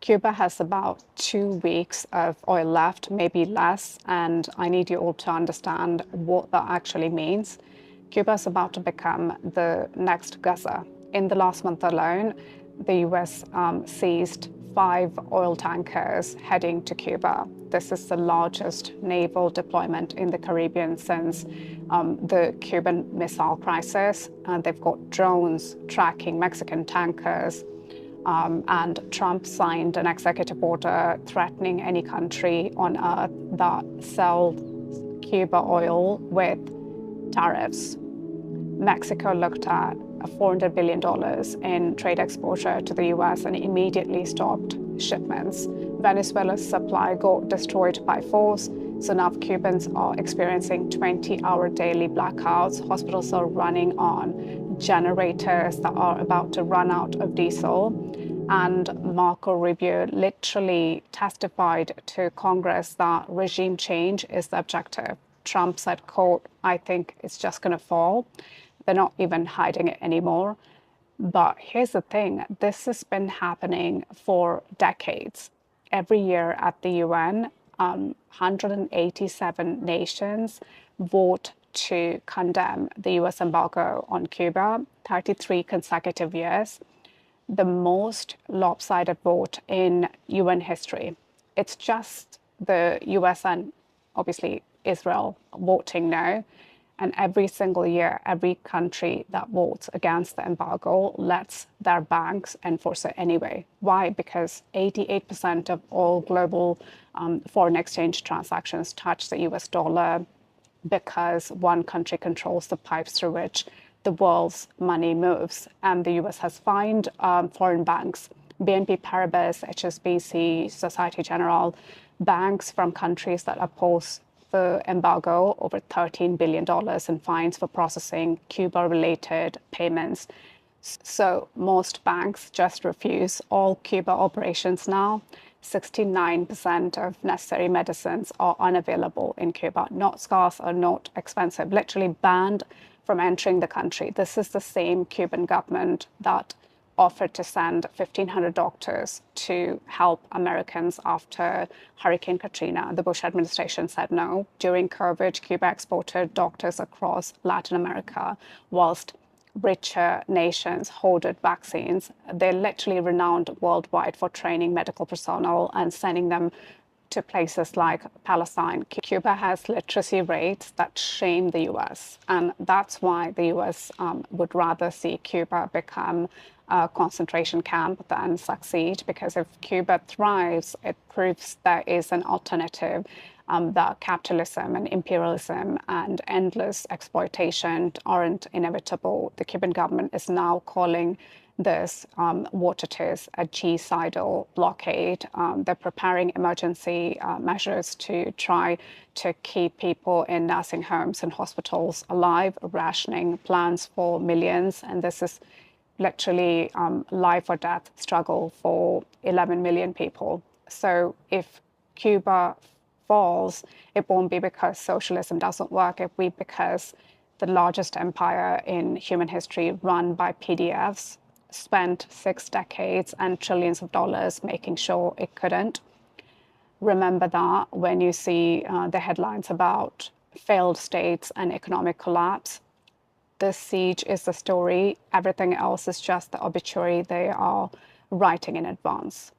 Cuba has about 2 weeks of oil left, maybe less, and I need you all to understand what that actually means. Cuba is about to become the next Gaza. In the last month alone, the US seized 5 oil tankers heading to Cuba. This is the largest naval deployment in the Caribbean since the Cuban Missile Crisis. They've got drones tracking Mexican tankers. And Trump signed an executive order threatening any country on earth that sells Cuba oil with tariffs. Mexico looked at $400 billion in trade exposure to the US and immediately stopped shipments. Venezuela's supply got destroyed by force, so now Cubans are experiencing 20-hour daily blackouts. Hospitals are running on generators that are about to run out of diesel. And Marco Rubio literally testified to Congress that regime change is the objective. Trump said, quote, "I think it's just going to fall." They're not even hiding it anymore. But here's the thing, this has been happening for decades. Every year at the UN, 187 nations vote to condemn the US embargo on Cuba, 33 consecutive years, the most lopsided vote in UN history. It's just the US and obviously Israel voting no. And every single year, every country that votes against the embargo lets their banks enforce it anyway. Why? Because 88% of all global foreign exchange transactions touch the US dollar, because one country controls the pipes through which the world's money moves. And the US has fined foreign banks, BNP Paribas, HSBC, Societe Generale, banks from countries that oppose the embargo, over $13 billion in fines for processing Cuba-related payments. So most banks just refuse all Cuba operations now. 69% of necessary medicines are unavailable in Cuba, not scarce or not expensive, literally banned from entering the country. This is the same Cuban government that offered to send 1,500 doctors to help Americans after Hurricane Katrina. The Bush administration said no. During COVID, Cuba exported doctors across Latin America, whilst richer nations hoarded vaccines. They're literally renowned worldwide for training medical personnel and sending them to places like Palestine. Cuba has literacy rates that shame the US, and that's why the US would rather see Cuba become a concentration camp than succeed, because if Cuba thrives, it proves there is an alternative, that capitalism and imperialism and endless exploitation aren't inevitable. The Cuban government is now calling this what it is, a genocidal blockade. They're preparing emergency measures to try to keep people in nursing homes and hospitals alive, rationing plans for millions. And this is literally life or death struggle for 11 million people. So if Cuba falls, it won't be because socialism doesn't work. It will be because the largest empire in human history, run by PDFs, spent 6 decades and trillions of dollars making sure it couldn't. Remember that when you see the headlines about failed states and economic collapse. This siege is the story. Everything else is just the obituary they are writing in advance.